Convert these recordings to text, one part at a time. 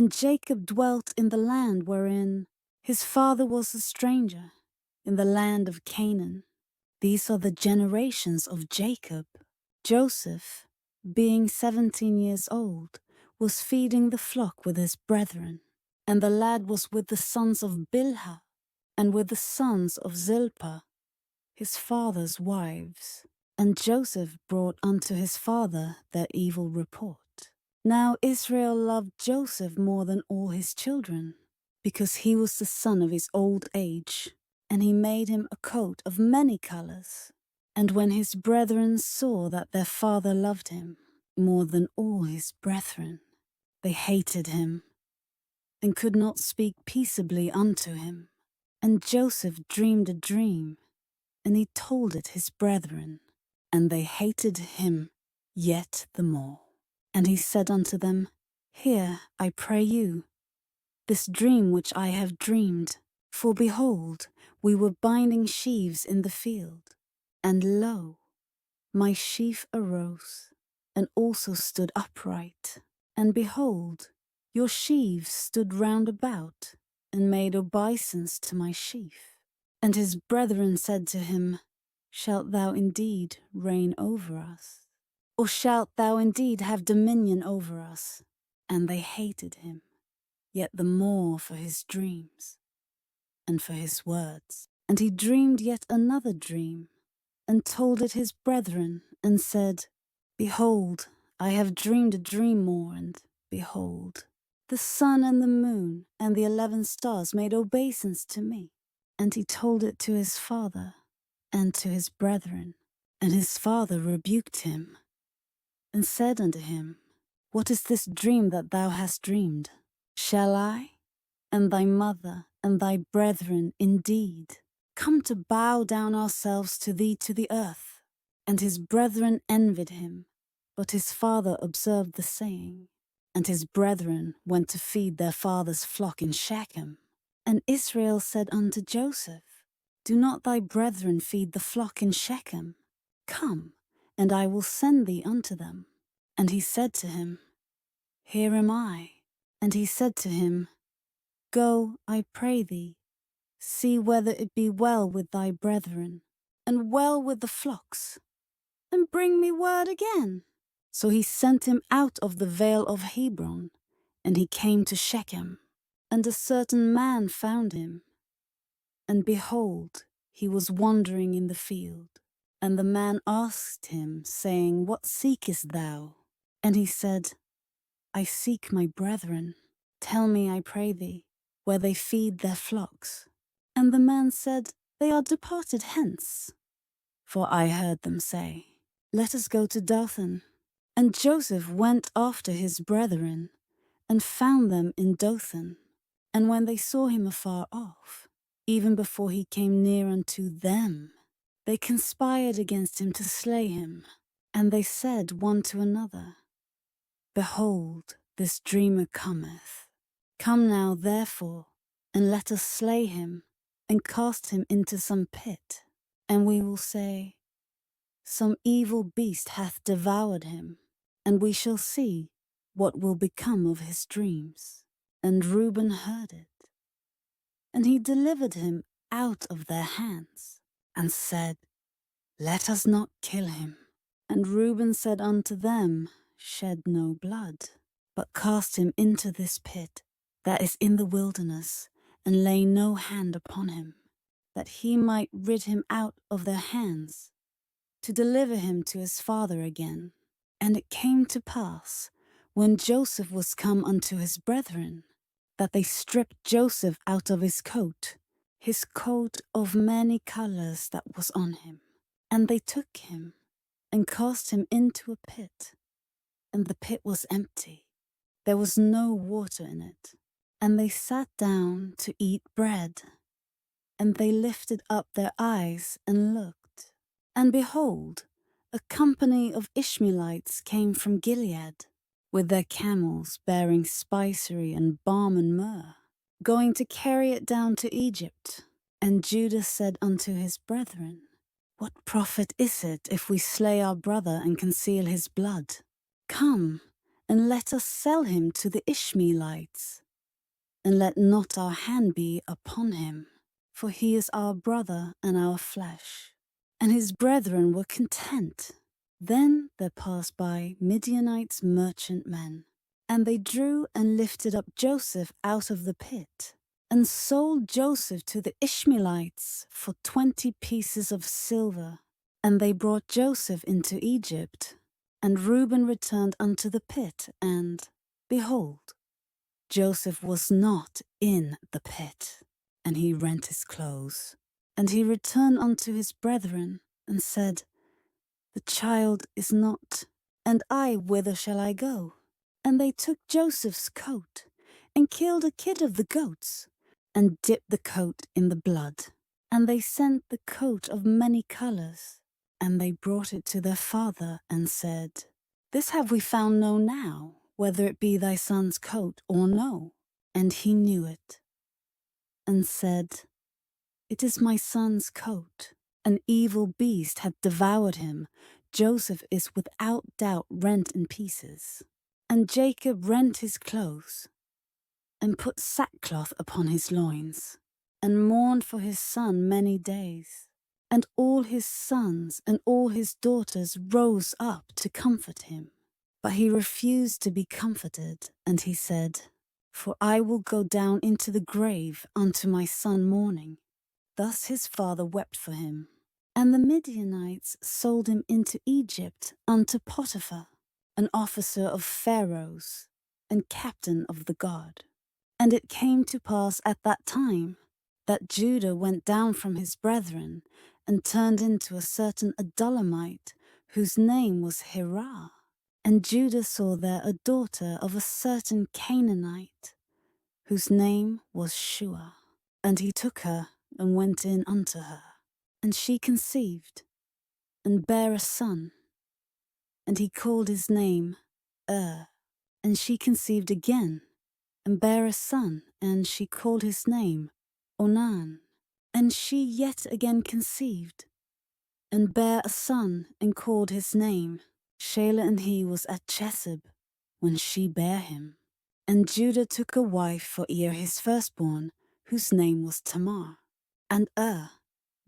And Jacob dwelt in the land wherein his father was a stranger, in the land of Canaan. These are the generations of Jacob. Joseph, being 17 years old, was feeding the flock with his brethren. And the lad was with the sons of Bilhah, and with the sons of Zilpah, his father's wives. And Joseph brought unto his father their evil report. Now Israel loved Joseph more than all his children, because he was the son of his old age, and he made him a coat of many colors. And when his brethren saw that their father loved him more than all his brethren, they hated him, and could not speak peaceably unto him. And Joseph dreamed a dream, and he told it his brethren, and they hated him yet the more. And he said unto them, Hear, I pray you, this dream which I have dreamed. For behold, we were binding sheaves in the field, and lo, my sheaf arose, and also stood upright. And behold, your sheaves stood round about, and made obeisance to my sheaf. And his brethren said to him, Shalt thou indeed reign over us? Or shalt thou indeed have dominion over us? And they hated him, yet the more for his dreams, and for his words. And he dreamed yet another dream, and told it his brethren, and said, Behold, I have dreamed a dream more, and behold, the sun and the moon and the 11 stars made obeisance to me. And he told it to his father and to his brethren. And his father rebuked him, and said unto him, What is this dream that thou hast dreamed? Shall I, and thy mother, and thy brethren indeed come to bow down ourselves to thee to the earth? And his brethren envied him, but his father observed the saying. And his brethren went to feed their father's flock in Shechem. And Israel said unto Joseph, Do not thy brethren feed the flock in Shechem? Come, and I will send thee unto them. And he said to him, Here am I. And he said to him, Go, I pray thee, see whether it be well with thy brethren, and well with the flocks, and bring me word again. So he sent him out of the vale of Hebron, and he came to Shechem. And a certain man found him, and behold, he was wandering in the field. And the man asked him, saying, What seekest thou? And he said, I seek my brethren. Tell me, I pray thee, where they feed their flocks. And the man said, They are departed hence. For I heard them say, Let us go to Dothan. And Joseph went after his brethren, and found them in Dothan. And when they saw him afar off, even before he came near unto them, they conspired against him to slay him. And they said one to another, Behold, this dreamer cometh. Come now, therefore, and let us slay him, and cast him into some pit. And we will say, Some evil beast hath devoured him, and we shall see what will become of his dreams. And Reuben heard it, and he delivered him out of their hands, and said, Let us not kill him. And Reuben said unto them, Shed no blood, but cast him into this pit that is in the wilderness, and lay no hand upon him, that he might rid him out of their hands, to deliver him to his father again. And it came to pass, when Joseph was come unto his brethren, that they stripped Joseph out of his coat of many colors that was on him. And they took him, and cast him into a pit. And the pit was empty, there was no water in it. And they sat down to eat bread. And they lifted up their eyes and looked. And behold, a company of Ishmaelites came from Gilead, with their camels bearing spicery and balm and myrrh, going to carry it down to Egypt. And Judah said unto his brethren, What profit is it if we slay our brother and conceal his blood? Come, and let us sell him to the Ishmaelites, and let not our hand be upon him, for he is our brother and our flesh. And his brethren were content. Then there passed by Midianites merchantmen, and they drew and lifted up Joseph out of the pit, and sold Joseph to the Ishmaelites for 20 pieces of silver. And they brought Joseph into Egypt. And Reuben returned unto the pit, and, behold, Joseph was not in the pit. And he rent his clothes. And he returned unto his brethren, and said, The child is not, and I, whither shall I go? And they took Joseph's coat, and killed a kid of the goats, and dipped the coat in the blood. And they sent the coat of many colours, and they brought it to their father, and said, This have we found know now, whether it be thy son's coat or no. And he knew it, and said, It is my son's coat. An evil beast hath devoured him. Joseph is without doubt rent in pieces. And Jacob rent his clothes, and put sackcloth upon his loins, and mourned for his son many days. And all his sons and all his daughters rose up to comfort him. But he refused to be comforted, and he said, For I will go down into the grave unto my son mourning. Thus his father wept for him. And the Midianites sold him into Egypt unto Potiphar, an officer of Pharaoh's, and captain of the guard. And it came to pass at that time that Judah went down from his brethren, and turned into a certain Adullamite, whose name was Hirah. And Judah saw there a daughter of a certain Canaanite, whose name was Shua. And he took her, and went in unto her. And she conceived, and bare a son. And he called his name And she conceived again, and bare a son, and she called his name Onan. And she yet again conceived, and bare a son, and called his name Shelah. And he was at Chesib, when she bare him. And Judah took a wife for his firstborn, whose name was Tamar. And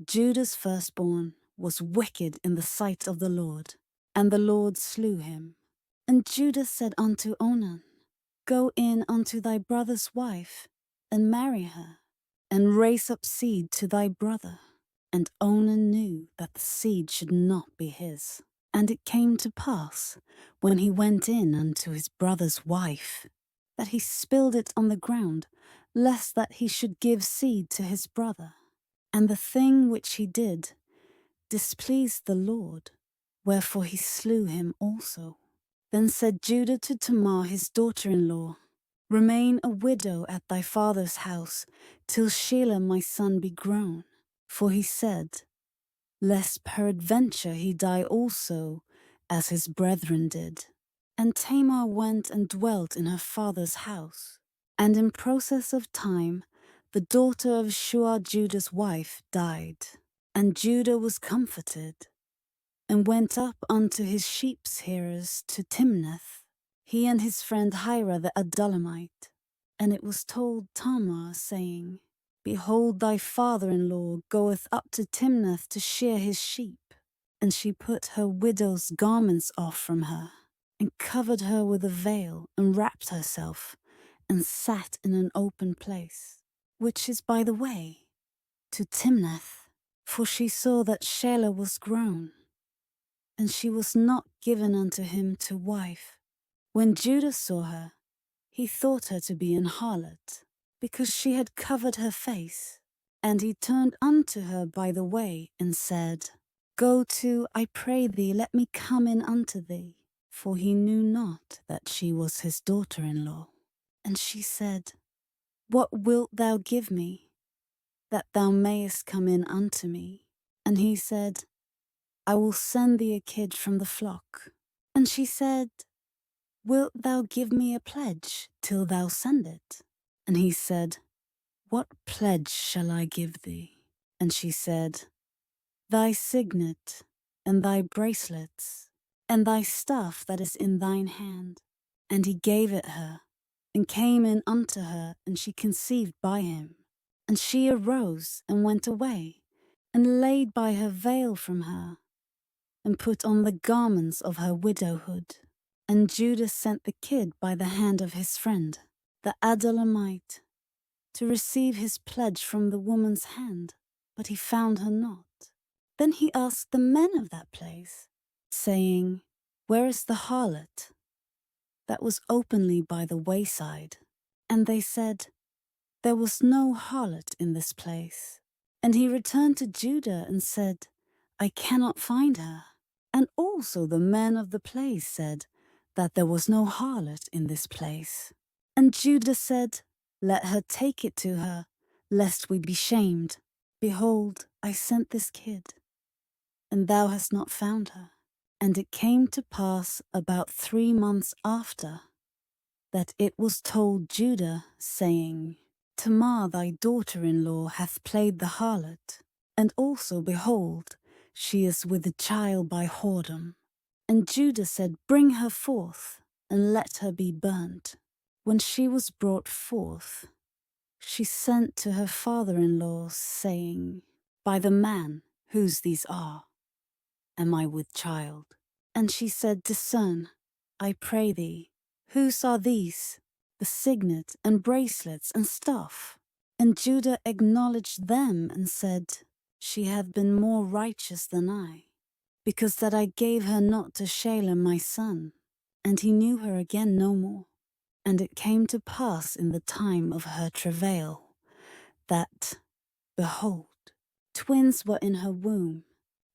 Judah's firstborn, was wicked in the sight of the Lord, and the Lord slew him. And Judah said unto Onan, Go in unto thy brother's wife, and marry her, and raise up seed to thy brother. And Onan knew that the seed should not be his. And it came to pass, when he went in unto his brother's wife, that he spilled it on the ground, lest that he should give seed to his brother. And the thing which he did displeased the Lord, wherefore he slew him also. Then said Judah to Tamar his daughter-in-law, Remain a widow at thy father's house, till Shelah my son be grown. For he said, Lest peradventure he die also, as his brethren did. And Tamar went and dwelt in her father's house. And in process of time, the daughter of Shua Judah's wife died. And Judah was comforted, and went up unto his sheep-shearers to Timnath, he and his friend Hira the Adullamite. And it was told Tamar, saying, Behold, thy father-in-law goeth up to Timnath to shear his sheep. And she put her widow's garments off from her, and covered her with a veil, and wrapped herself, and sat in an open place, which is by the way, to Timnath. For she saw that Shelah was grown, and she was not given unto him to wife. When Judah saw her, he thought her to be an harlot, because she had covered her face. And he turned unto her by the way, and said, Go to, I pray thee, let me come in unto thee. For he knew not that she was his daughter-in-law. And she said, What wilt thou give me, that thou mayest come in unto me? And he said, I will send thee a kid from the flock. And she said, Wilt thou give me a pledge till thou send it? And he said, What pledge shall I give thee? And she said, Thy signet, and thy bracelets, and thy staff that is in thine hand. And he gave it her, and came in unto her, and she conceived by him. And she arose and went away, and laid by her veil from her, and put on the garments of her widowhood. And Judah sent the kid by the hand of his friend, the Adullamite, to receive his pledge from the woman's hand, but he found her not. Then he asked the men of that place, saying, Where is the harlot that was openly by the wayside? And they said, There was no harlot in this place. And he returned to Judah and said, I cannot find her. And also the men of the place said that there was no harlot in this place. And Judah said, Let her take it to her, lest we be shamed. Behold, I sent this kid, and thou hast not found her. And it came to pass about 3 months after, that it was told Judah, saying, Tamar thy daughter-in-law hath played the harlot, and also, behold, she is with a child by whoredom. And Judah said, Bring her forth, and let her be burnt. When she was brought forth, she sent to her father-in-law, saying, By the man whose these are, am I with child? And she said, Discern, I pray thee, whose are these, the signet and bracelets and stuff? And Judah acknowledged them and said, She hath been more righteous than I, because that I gave her not to Shalem my son. And he knew her again no more. And it came to pass in the time of her travail, that, behold, twins were in her womb.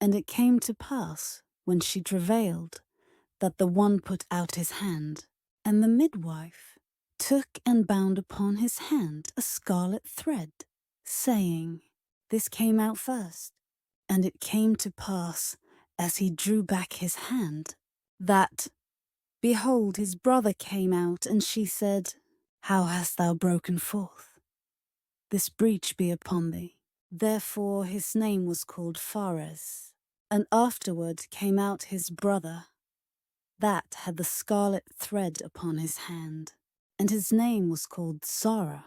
And it came to pass, when she travailed, that the one put out his hand, and the midwife took and bound upon his hand a scarlet thread, saying, This came out first. And it came to pass, as he drew back his hand, that, behold, his brother came out, and she said, How hast thou broken forth? This breach be upon thee. Therefore his name was called Phares. And afterward came out his brother, that had the scarlet thread upon his hand, and his name was called Zara.